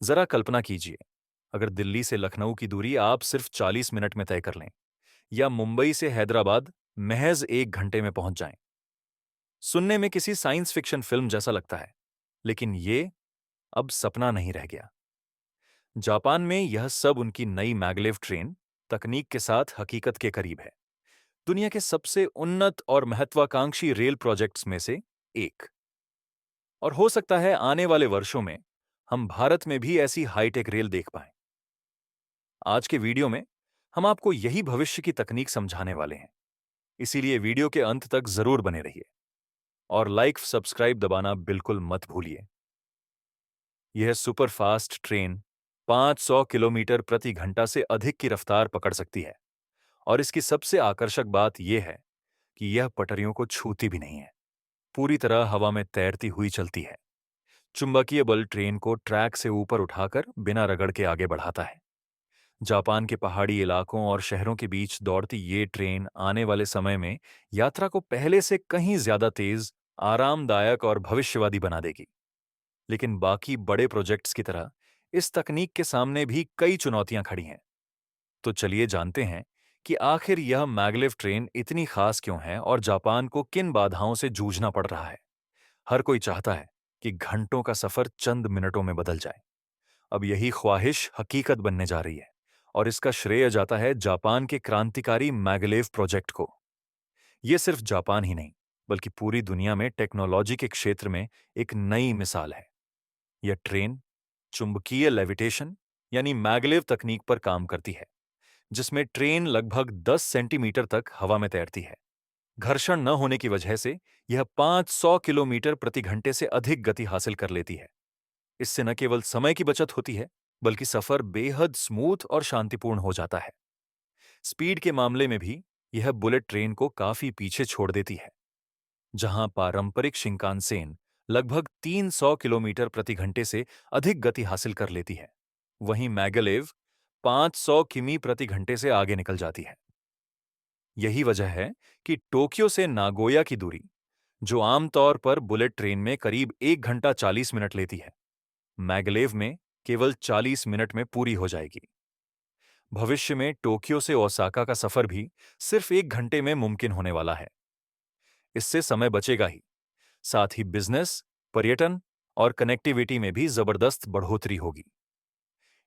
जरा कल्पना कीजिए, अगर दिल्ली से लखनऊ की दूरी आप सिर्फ 40 मिनट में तय कर लें या मुंबई से हैदराबाद महज 1 घंटे में पहुंच जाएं। सुनने में किसी साइंस फिक्शन फिल्म जैसा लगता है, लेकिन ये अब सपना नहीं रह गया। जापान में यह सब उनकी नई मैगलेव ट्रेन तकनीक के साथ हकीकत के करीब है। दुनिया के सबसे उन्नत और महत्वाकांक्षी रेल प्रोजेक्ट्स में से एक। और हो सकता है आने वाले वर्षों में हम भारत में भी ऐसी हाईटेक रेल देख पाएं। आज के वीडियो में हम आपको यही भविष्य की तकनीक समझाने वाले हैं, इसीलिए वीडियो के अंत तक जरूर बने रहिए और लाइक सब्सक्राइब दबाना बिल्कुल मत भूलिए। यह सुपरफास्ट ट्रेन 500 किलोमीटर प्रति घंटा से अधिक की रफ्तार पकड़ सकती है और इसकी सबसे आकर्षक बात यह है कि यह पटरियों को छूती भी नहीं है, पूरी तरह हवा में तैरती हुई चलती है। चुंबकीय बल ट्रेन को ट्रैक से ऊपर उठाकर बिना रगड़ के आगे बढ़ाता है। जापान के पहाड़ी इलाकों और शहरों के बीच दौड़ती ये ट्रेन आने वाले समय में यात्रा को पहले से कहीं ज्यादा तेज, आरामदायक और भविष्यवादी बना देगी। लेकिन बाकी बड़े प्रोजेक्ट्स की तरह इस तकनीक के सामने भी कई चुनौतियां खड़ी हैं। तो चलिए जानते हैं कि आखिर यह मैगलेव ट्रेन इतनी खास क्यों है और जापान को किन बाधाओं से जूझना पड़ रहा है। हर कोई चाहता है कि घंटों का सफर चंद मिनटों में बदल जाए। अब यही ख्वाहिश हकीकत बनने जा रही है और इसका श्रेय जाता है जापान के क्रांतिकारी मैगलेव प्रोजेक्ट को। यह सिर्फ जापान ही नहीं, बल्कि पूरी दुनिया में टेक्नोलॉजी के क्षेत्र में एक नई मिसाल है। यह ट्रेन चुंबकीय लेविटेशन यानी मैगलेव तकनीक पर काम करती है, जिसमें ट्रेन लगभग 10 सेंटीमीटर तक हवा में तैरती है। घर्षण न होने की वजह से यह 500 किलोमीटर प्रति घंटे से अधिक गति हासिल कर लेती है। इससे न केवल समय की बचत होती है, बल्कि सफर बेहद स्मूथ और शांतिपूर्ण हो जाता है। स्पीड के मामले में भी यह बुलेट ट्रेन को काफी पीछे छोड़ देती है। जहां पारंपरिक शिंकानसेन लगभग 300 किलोमीटर प्रति घंटे से अधिक गति हासिल कर लेती है, वहीं मैगलेव 500 किमी प्रति घंटे से आगे निकल जाती है। यही वजह है कि टोक्यो से नागोया की दूरी, जो आमतौर पर बुलेट ट्रेन में करीब 1 घंटा 40 मिनट लेती है, मैगलेव में केवल 40 मिनट में पूरी हो जाएगी। भविष्य में टोक्यो से ओसाका का सफर भी सिर्फ 1 घंटे में मुमकिन होने वाला है। इससे समय बचेगा ही, साथ ही बिजनेस, पर्यटन और कनेक्टिविटी में भी जबरदस्त बढ़ोतरी होगी।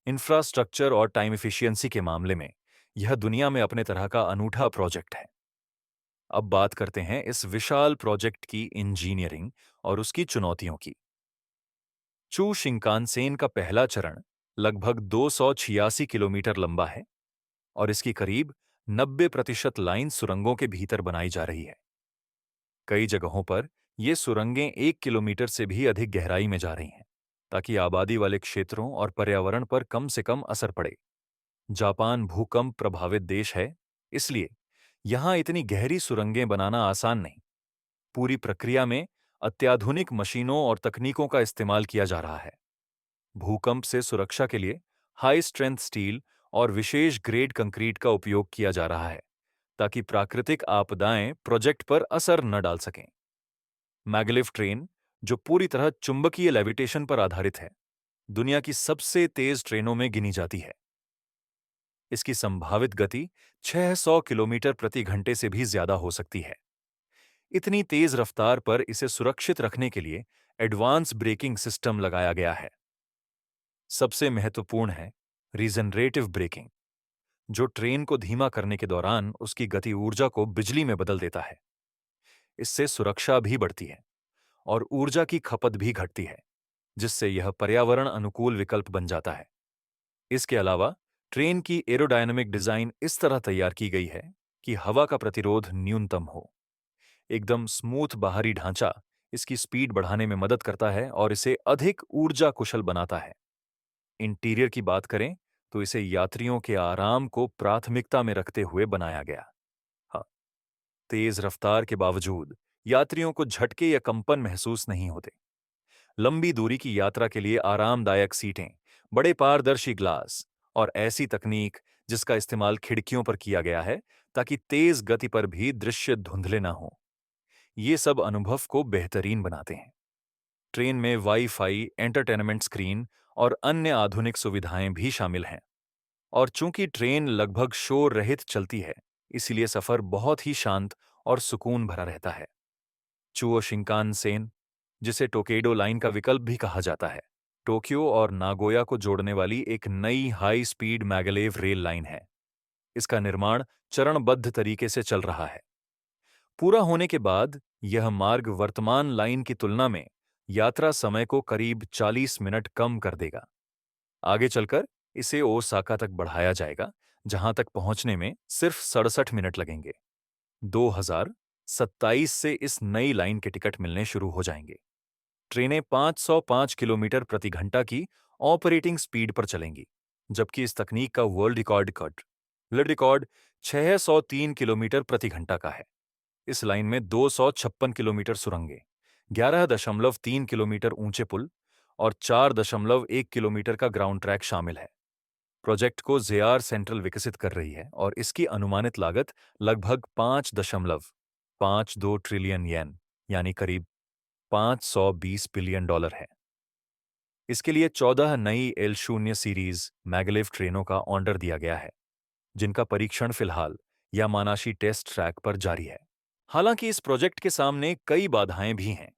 इंफ्रास्ट्रक्चर और टाइम एफिशिएंसी के मामले में यह दुनिया में अपने तरह का अनूठा प्रोजेक्ट है। अब बात करते हैं इस विशाल प्रोजेक्ट की इंजीनियरिंग और उसकी चुनौतियों की। चू शिंकानसेन का पहला चरण लगभग 286 किलोमीटर लंबा है और इसकी करीब 90% लाइन सुरंगों के भीतर बनाई जा रही है। कई जगहों पर ये सुरंगें 1 किलोमीटर से भी अधिक गहराई में जा रही हैं, ताकि आबादी वाले क्षेत्रों और पर्यावरण पर कम से कम असर पड़े। जापान भूकंप प्रभावित देश है, इसलिए यहां इतनी गहरी सुरंगें बनाना आसान नहीं। पूरी प्रक्रिया में अत्याधुनिक मशीनों और तकनीकों का इस्तेमाल किया जा रहा है। भूकंप से सुरक्षा के लिए हाई स्ट्रेंथ स्टील और विशेष ग्रेड कंक्रीट का उपयोग किया जा रहा है, ताकि प्राकृतिक आपदाएं प्रोजेक्ट पर असर न डाल सकें। मैगलेव ट्रेन, जो पूरी तरह चुंबकीय लेविटेशन पर आधारित है, दुनिया की सबसे तेज ट्रेनों में गिनी जाती है। इसकी संभावित गति 600 किलोमीटर प्रति घंटे से भी ज्यादा हो सकती है। इतनी तेज रफ्तार पर इसे सुरक्षित रखने के लिए एडवांस ब्रेकिंग सिस्टम लगाया गया है। सबसे महत्वपूर्ण है रीजनरेटिव ब्रेकिंग, जो ट्रेन को धीमा करने के दौरान उसकी गति ऊर्जा को बिजली में बदल देता है। इससे सुरक्षा भी बढ़ती है और ऊर्जा की खपत भी घटती है, जिससे यह पर्यावरण अनुकूल विकल्प बन जाता है। इसके अलावा ट्रेन की एरोडायनामिक डिजाइन इस तरह तैयार की गई है कि हवा का प्रतिरोध न्यूनतम हो। एकदम स्मूथ बाहरी ढांचा इसकी स्पीड बढ़ाने में मदद करता है और इसे अधिक ऊर्जा कुशल बनाता है। इंटीरियर की बात करें तो इसे यात्रियों के आराम को प्राथमिकता में रखते हुए बनाया गया। हाँ, तेज रफ्तार के बावजूद यात्रियों को झटके या कंपन महसूस नहीं होते। लंबी दूरी की यात्रा के लिए आरामदायक सीटें, बड़े पारदर्शी ग्लास और ऐसी तकनीक जिसका इस्तेमाल खिड़कियों पर किया गया है, ताकि तेज गति पर भी दृश्य धुंधले ना हो, ये सब अनुभव को बेहतरीन बनाते हैं। ट्रेन में वाईफाई, एंटरटेनमेंट स्क्रीन और अन्य आधुनिक सुविधाएं भी शामिल हैं। और चूंकि ट्रेन लगभग शोर रहित चलती है, इसलिए सफर बहुत ही शांत और सुकून भरा रहता है। चुओ शिंकानसेन, जिसे टोकेडो लाइन का विकल्प भी कहा जाता है, टोक्यो और नागोया को जोड़ने वाली एक नई high speed maglev rail line है। इसका निर्माण चरणबद्ध तरीके से चल रहा है। पूरा होने के बाद यह मार्ग वर्तमान लाइन की तुलना में यात्रा समय को करीब 40 मिनट कम कर देगा। आगे चलकर इसे ओसाका तक बढ़ाया जाएगा, जहां तक पहुंचने में सिर्फ 67 मिनट लगेंगे। 2027 से इस नई लाइन के टिकट मिलने शुरू हो जाएंगे। ट्रेनें 505 किलोमीटर प्रति घंटा की ऑपरेटिंग स्पीड पर चलेंगी, जबकि इस तकनीक का वर्ल्ड रिकॉर्ड 603 किलोमीटर प्रति घंटा का है। इस लाइन में 256 किलोमीटर सुरंगें, 11.3 किलोमीटर ऊंचे पुल और 4.1 किलोमीटर का ग्राउंड ट्रैक शामिल है। प्रोजेक्ट को जेआर सेंट्रल विकसित कर रही है और इसकी अनुमानित लागत लगभग 5.52 ट्रिलियन येन यानी करीब $520 बिलियन है। इसके लिए 14 नई L0 सीरीज मैगलेव ट्रेनों का ऑर्डर दिया गया है, जिनका परीक्षण फिलहाल यामानाशी टेस्ट ट्रैक पर जारी है। हालांकि इस प्रोजेक्ट के सामने कई बाधाएं भी हैं।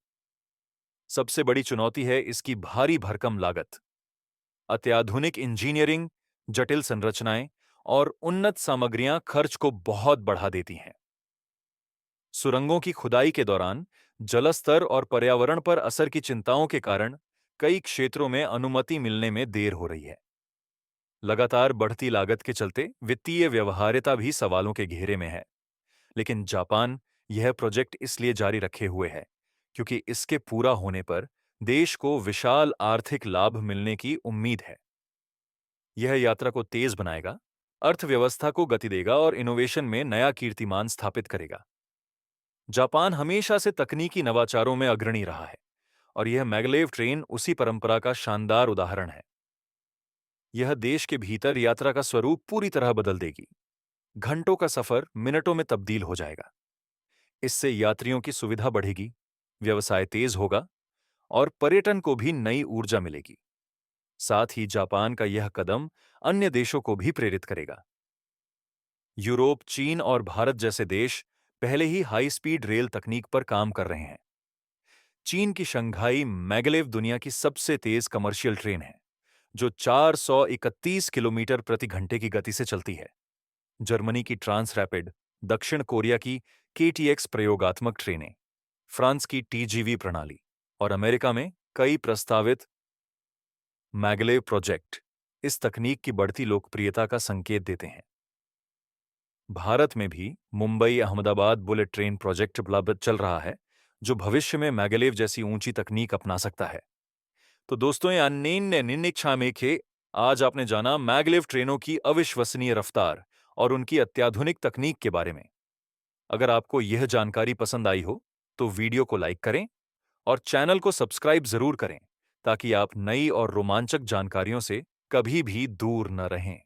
सबसे बड़ी चुनौती है इसकी भारी भरकम लागत। अत्याधुनिक इंजीनियरिंग, जटिल संरचनाएं और उन्नत सामग्रियां खर्च को बहुत बढ़ा देती हैं। सुरंगों की खुदाई के दौरान जलस्तर और पर्यावरण पर असर की चिंताओं के कारण कई क्षेत्रों में अनुमति मिलने में देर हो रही है। लगातार बढ़ती लागत के चलते वित्तीय व्यवहार्यता भी सवालों के घेरे में है। लेकिन जापान यह प्रोजेक्ट इसलिए जारी रखे हुए है क्योंकि इसके पूरा होने पर देश को विशाल आर्थिक लाभ मिलने की उम्मीद है। यह यात्रा को तेज बनाएगा, अर्थव्यवस्था को गति देगा और इनोवेशन में नया कीर्तिमान स्थापित करेगा। जापान हमेशा से तकनीकी नवाचारों में अग्रणी रहा है और यह मैगलेव ट्रेन उसी परंपरा का शानदार उदाहरण है। यह देश के भीतर यात्रा का स्वरूप पूरी तरह बदल देगी। घंटों का सफर मिनटों में तब्दील हो जाएगा। इससे यात्रियों की सुविधा बढ़ेगी, व्यवसाय तेज होगा और पर्यटन को भी नई ऊर्जा मिलेगी। साथ ही जापान का यह कदम अन्य देशों को भी प्रेरित करेगा। यूरोप, चीन और भारत जैसे देश पहले ही हाई स्पीड रेल तकनीक पर काम कर रहे हैं। चीन की शंघाई मैगलेव दुनिया की सबसे तेज कमर्शियल ट्रेन है, जो 431 किलोमीटर प्रति घंटे की गति से चलती है। जर्मनी की ट्रांस रैपिड, दक्षिण कोरिया की KTX प्रयोगात्मक ट्रेनें, फ्रांस की TGV प्रणाली और अमेरिका में कई प्रस्तावित मैगलेव प्रोजेक्ट इस तकनीक की बढ़ती लोकप्रियता का संकेत देते हैं। भारत में भी Mumbai Ahmedabad bullet train project चल रहा है, जो भविष्य में मैगलेव जैसी ऊंची तकनीक अपना सकता है। तो दोस्तों, ये अन्य निन्निच्छा में खे आज आपने जाना मैगलेव ट्रेनों की अविश्वसनीय रफ्तार और उनकी अत्याधुनिक तकनीक के बारे में। अगर आपको यह जानकारी पसंद आई हो तो वीडियो को लाइक करें और चैनल को सब्सक्राइब जरूर करें, ताकि आप नई और रोमांचक जानकारियों से कभी भी दूर न रहें।